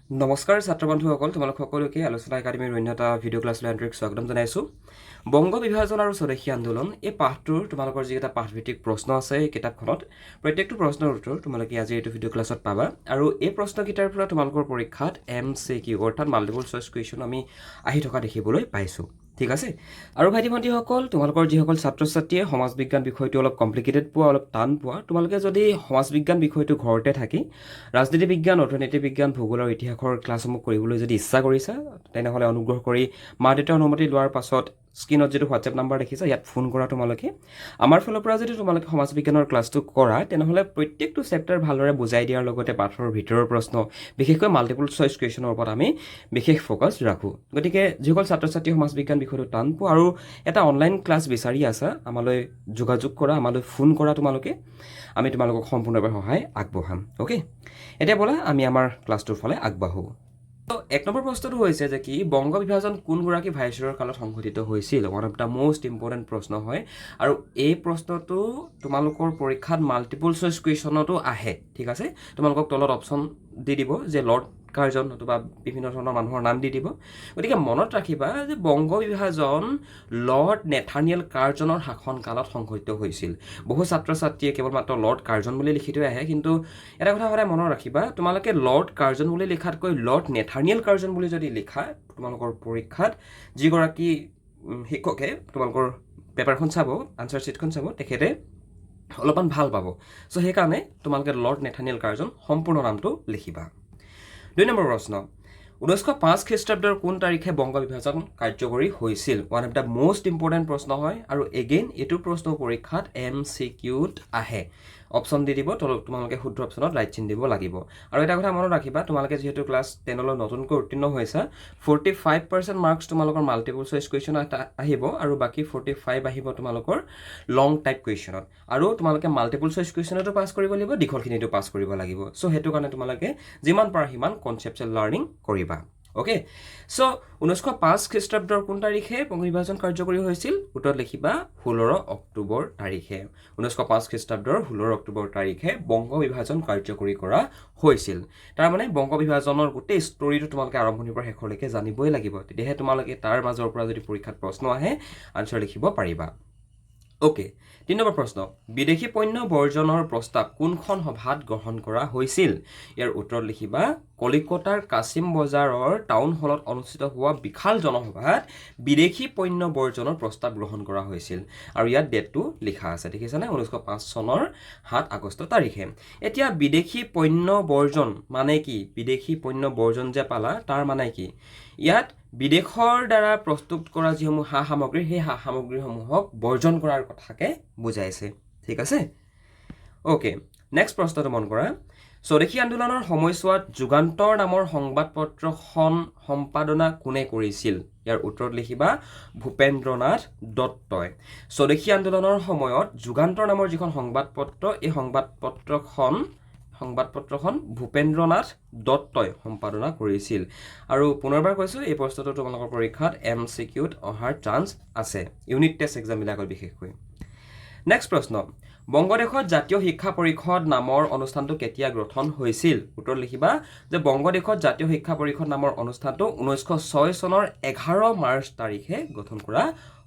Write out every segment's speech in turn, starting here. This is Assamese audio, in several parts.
নমস্কাৰ ছাত্ৰ বন্ধুসকল, তোমালোক সকলোকে আলোচনা একাডেমীৰ অন্যটা ভিডিঅ' ক্লাছলৈ আন্তৰিক স্বাগতম জনাইছোঁ। বংগ বিভাজন আৰু স্বদেশী আন্দোলন এই পাঠটোৰ তোমালোকৰ যিকেইটা পাঠভিত্তিক প্ৰশ্ন আছে এই কিতাপখনত প্ৰত্যেকটো প্ৰশ্নৰ উত্তৰ তোমালোকে আজি এইটো ভিডিঅ' ক্লাছত পাবা। আৰু এই প্ৰশ্নকেইটাৰ পৰা তোমালোকৰ পৰীক্ষাত MCQ অৰ্থাৎ মাল্টিপল চইচ কুৱেশ্যন আমি আহি থকা দেখিবলৈ পাইছোঁ। ঠিক আছে। আৰু ভাইটি ভণ্টিসকল, তোমালোকৰ যিসকল ছাত্ৰ ছাত্ৰীয়ে সমাজ বিজ্ঞান বিষয়টো অলপ কমপ্লিকেটেড পোৱা, অলপ টান পোৱা, তোমালোকে যদি সমাজ বিজ্ঞান বিষয়টো ঘৰতে থাকি ৰাজনীতি বিজ্ঞান, অৰ্থনীতি বিজ্ঞান, ভূগোল আৰু ইতিহাসৰ ক্লাছসমূহ কৰিবলৈ যদি ইচ্ছা কৰিছা, তেনেহ'লে অনুগ্ৰহ কৰি মা দেউতাৰ অনুমতি লোৱাৰ পাছত স্ক্ৰীনত যিটো হোৱাটছএপ নাম্বাৰ দেখিছা ইয়াত ফোন কৰা তোমালোকে। আমাৰ ফালৰ পৰা যদি তোমালোকে সমাজ বিজ্ঞানৰ ক্লাছটো কৰা, তেনেহ'লে প্ৰত্যেকটো চেপ্টাৰ ভালদৰে বুজাই দিয়াৰ লগতে পাঠৰ ভিতৰৰ প্ৰশ্ন, বিশেষকৈ মাল্টিপল চইচ কুৱেশ্যনৰ ওপৰত আমি বিশেষ ফ'কাছ ৰাখোঁ। গতিকে যিসকল ছাত্ৰ ছাত্ৰী সমাজ বিজ্ঞান বিষয়টো টান পোৱা আৰু এটা অনলাইন ক্লাছ বিচাৰি আছা, আমালৈ যোগাযোগ কৰা, আমালৈ ফোন কৰা তোমালোকে। আমি তোমালোকক সম্পূৰ্ণভাৱে সহায় আগবঢ়াম। অ'কে, এতিয়া ব'লা আমি আমাৰ ক্লাছটোৰ ফালে আগবাঢ়োঁ। এক নম্বৰ প্ৰশ্নটো হৈছে যে কি বংগ বিভাজন কোনগৰাকী ভাইচৰয়ৰ কালত সংঘটিত হৈছিল? One of the most important প্ৰশ্ন হয় আৰু এই প্ৰশ্নটো তোমালোকৰ পৰীক্ষাত মাল্টিপল চইচ কুৱেশ্যনতো আহে। ঠিক আছে, তোমালোকক তলত অপশ্যন দি দিব যে লৰ্ড কাৰ্জন নতুবা বিভিন্ন ধৰণৰ মানুহৰ নাম দি দিব। গতিকে মনত ৰাখিবা যে বংগ বিভাজন লৰ্ড নেথানিয়েল কাৰ্জনৰ শাসনকালত সংঘটিত হৈছিল। বহু ছাত্ৰ ছাত্ৰীয়ে কেৱল মাত্ৰ লৰ্ড কাৰ্জন বুলি লিখি থৈ আহে, কিন্তু এটা কথা সদায় মনত ৰাখিবা, তোমালোকে লৰ্ড কাৰ্জন বুলি লিখাতকৈ লৰ্ড নেথানিয়েল কাৰ্জন বুলি যদি লিখা, তোমালোকৰ পৰীক্ষাত যিগৰাকী শিক্ষকে তোমালোকৰ পেপাৰখন চাব, আনচাৰ শ্বীটখন চাব, তেখেতে অলপমান ভাল পাব। চ' সেইকাৰণে তোমালোকে লৰ্ড নেথানিয়েল কাৰ্জন সম্পূৰ্ণ নামটো লিখিবা। 2 নম্বৰ প্ৰশ্ন, 1905 খ্ৰীষ্টাব্দৰ কোন তাৰিখে বংগ বিভাজন কাৰ্যকৰী হৈছিল? One of the most important প্ৰশ্ন হয় আৰু এগেইন এইটো প্ৰশ্ন পৰীক্ষাত MCQত আহে। অপশ্যন দি দিব, তোমালোকে শুদ্ধ অপশ্যনত ৰাইট চিন দিব লাগিব। আৰু এটা কথা মনত ৰাখিবা, তোমালোকে যিহেতু ক্লাছ 10লৈ নতুনকৈ উত্তীৰ্ণ হৈছা, 45% মাৰ্কছ তোমালোকৰ মাল্টিপল চইচ কুৱেশ্যন আহিব আৰু বাকী 45 আহিব তোমালোকৰ লং টাইপ কুৱেশ্যনত। আৰু তোমালোকে মাল্টিপল চইচ কুৱেশ্যনতো পাছ কৰিব লাগিব, দীঘলখিনিতো পাছ কৰিব লাগিব। চ' সেইটো কাৰণে তোমালোকে যিমান পাৰা সিমান কনচেপচুৱেল লাৰ্ণিং কৰিবা। অ'কে, চ' 1905 খ্ৰীষ্টাব্দৰ কোন তাৰিখে বংগ বিভাজন কাৰ্যকৰী হৈছিল? উত্তৰত লিখিবা 16 অক্টোবৰ তাৰিখে। 1905 খ্ৰীষ্টাব্দৰ 16 অক্টোবৰ তাৰিখে বংগ বিভাজন কাৰ্যকৰী কৰা হৈছিল। তাৰমানে বংগ বিভাজনৰ গোটেই ষ্টৰিটো তোমালোকে আৰম্ভণিৰ পৰা শেষলৈকে জানিবই লাগিব, তেতিয়াহে তোমালোকে তাৰ মাজৰ পৰা যদি পৰীক্ষাত প্ৰশ্ন আহে আনচাৰ লিখিব পাৰিবা। অ'কে, 3 নম্বৰ প্ৰশ্ন, বিদেশী পণ্য বৰ্জনৰ প্ৰস্তাৱ কোনখন সভাত গ্ৰহণ কৰা হৈছিল? ইয়াৰ উত্তৰত লিখিবা কলিকতাৰ কাছিম বজাৰৰ টাউন হলত অনুষ্ঠিত হোৱা বিশাল জনসভাত বিদেশী পণ্য বৰ্জনৰ প্ৰস্তাৱ গ্ৰহণ কৰা হৈছিল। আৰু ইয়াত ডেটটো লিখা আছে, দেখিছানে? 1905 চনৰ 7 আগষ্ট তাৰিখে। এতিয়া বিদেশী পণ্য বৰ্জন মানে কি? বিদেশী পণ্য বৰ্জন যে পালা তাৰ মানে কি? ইয়াত বিদেশৰ দ্বাৰা প্ৰস্তুত কৰা যিসমূহ সা সামগ্ৰী, সেই সা সামগ্ৰীসমূহক বৰ্জন কৰাৰ কথাকে বুজাইছে। ঠিক আছে। অ'কে, নেক্সট প্ৰশ্নটো মন কৰা, স্বদেশী আন্দোলনৰ সময়ছোৱাত যুগান্তৰ নামৰ সংবাদপত্ৰখন সম্পাদনা কোনে কৰিছিল? ইয়াৰ উত্তৰত লিখিবা ভূপেন্দ্ৰনাথ দত্তই। স্বদেশী আন্দোলনৰ সময়ত যুগান্তৰ নামৰ যিখন সংবাদপত্ৰ, এই সংবাদপত্ৰখন ভূপেন্দ্ৰনাথ দত্তই সম্পাদনা কৰিছিল। আৰু পুনৰবাৰ কৈছোঁ, এই প্ৰশ্নটো তোমালোকৰ পৰীক্ষাত MCQত অহাৰ চান্স আছে, ইউনিট টেষ্ট এক্সামবিলাকত বিশেষকৈ। নেক্সট প্ৰশ্ন, বংগদেশত জাতীয় শিক্ষা পৰিষদ নামৰ অনুষ্ঠানটো কেতিয়া গঠন হৈছিল? উত্তৰ লিখিবা যে বংগদেশত জাতীয় শিক্ষা পৰিষদ নামৰ অনুষ্ঠানটো 1906 চনৰ 11 মাৰ্চ তাৰিখে গঠন কৰা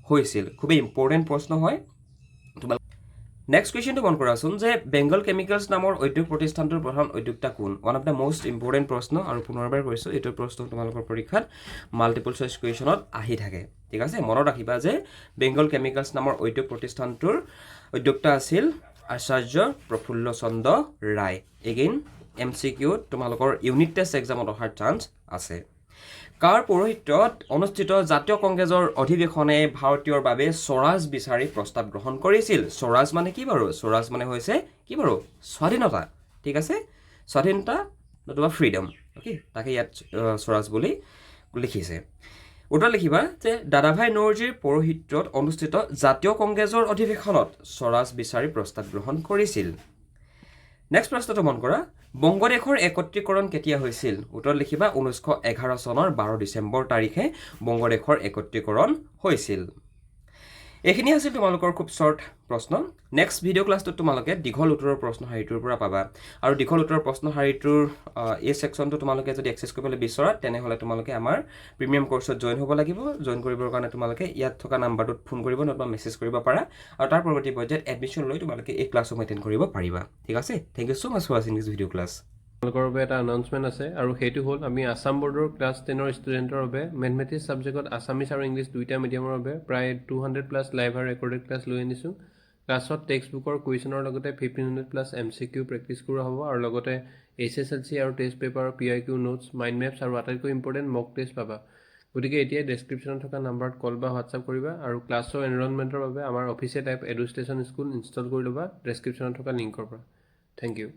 হৈছিল। খুবেই ইম্পৰ্টেণ্ট প্ৰশ্ন হয়। নেক্সট কুৱেশ্যনটো মন কৰাচোন যে বেংগল কেমিকেলছ নামৰ উদ্যোগ প্ৰতিষ্ঠানটোৰ প্ৰধান উদ্যোক্তা কোন? One of the most important প্ৰশ্ন আৰু পুনৰবাৰ কৈছোঁ, এইটো প্ৰশ্ন তোমালোকৰ পৰীক্ষাত মাল্টিপল চইচ কুৱেশ্যনত আহি থাকে। ঠিক আছে, মনত ৰাখিবা যে বেংগল কেমিকেলছ নামৰ উদ্যোগ প্ৰতিষ্ঠানটোৰ উদ্যোক্তা আছিল আচাৰ্য প্ৰফুল্ল চন্দ্ৰ ৰায়। এগেইন MCQত তোমালোকৰ ইউনিট টেষ্ট এক্সামত অহাৰ চান্স আছে। কাৰ পৌৰোহিত্যত অনুষ্ঠিত জাতীয় কংগ্ৰেছৰ অধিৱেশনে ভাৰতীয়ৰ বাবে স্বৰাজ বিচাৰি প্ৰস্তাৱ গ্ৰহণ কৰিছিল? স্বৰাজ মানে কি বাৰু? স্বৰাজ মানে হৈছে কি বাৰু? স্বাধীনতা। ঠিক আছে, স্বাধীনতা নতুবা ফ্ৰীডম। অ'কে, তাকে ইয়াত স্বৰাজ বুলি লিখিছে। উত্তৰ লিখিবা যে দাদাভাই নৌৰোজীৰ পৌৰোহিত্যত অনুষ্ঠিত জাতীয় কংগ্ৰেছৰ অধিৱেশনত স্বৰাজ বিচাৰি প্ৰস্তাৱ গ্ৰহণ কৰিছিল। নেক্সট প্ৰশ্নটো মন কৰা, বংগদেশৰ একত্ৰীকৰণ কেতিয়া হৈছিল? উত্তৰত লিখিবা 1911 চনৰ 12 ডিচেম্বৰ তাৰিখে বংগদেশৰ একত্ৰীকৰণ হৈছিল। এইখিনি আছিল তোমালোকৰ খুব শ্বৰ্ট প্ৰশ্ন নেক্সট ভিডিঅ' ক্লাছটোত তোমালোকে দীঘল উত্তৰৰ প্ৰশ্ন শাৰীটোৰ পৰা পাবা আৰু দীঘল উত্তৰৰ প্ৰশ্ন শাৰীটোৰ এই ছেকশ্যনটো তোমালোকে যদি এক্সেছ কৰিবলৈ বিচৰা তেনেহ'লে তোমালোকে আমাৰ প্ৰিমিয়াম কোৰ্চত জইন হ'ব লাগিব জইন কৰিবৰ কাৰণে তোমালোকে ইয়াত থকা নাম্বাৰটোত ফোন কৰিব নতুবা মেছেজ কৰিব পাৰা আৰু তাৰ পৰৱৰ্তী পৰ্যায়ত এডমিশ্যন লৈ তোমালোকে এই ক্লাছসমূহ এটেণ্ড কৰিব পাৰিবা ঠিক আছে thank you so' much for ৱাচিং দিছ ভিডিঅ' ক্লাছ আপোনালোকৰ বাবে এটা এনাউন্সমেণ্ট আছে আৰু সেইটো হ'ল আমি আছাম বৰ্ডৰ ক্লাছ 10ৰ ষ্টুডেণ্টৰ বাবে মেথমেটিক্স ছাবজেক্টত আছামিছ আৰু ইংলিছ দুইটা মিডিয়ামৰ বাবে প্ৰায় 200+ লাইভ আৰু ৰেকৰ্ডেড ক্লাছ লৈ আনিছোঁ ক্লাছত টেক্সট বুকৰ কুৱেশ্যনৰ লগতে 1500+ MCQ প্ৰেক্টিছ কৰা হ'ব আৰু লগতে HSLC আৰু test paper PIQ notes mind maps আৰু আটাইতকৈ ইম্পৰ্টেণ্ট মক টেষ্ট পাবা গতিকে এতিয়াই ডেছক্ৰিপশ্যনত থকা নাম্বাৰত কল বা হোৱাটছআপ কৰিবা আৰু ক্লাছৰ এনৰলমেণ্টৰ বাবে আমাৰ অফিচিয়েল এপ এডুষ্টেশ্যন স্কুল ইনষ্টল কৰি ল'বা ডেছক্ৰিপশ্যনত থকা লিংকৰ পৰা থেংক ইউ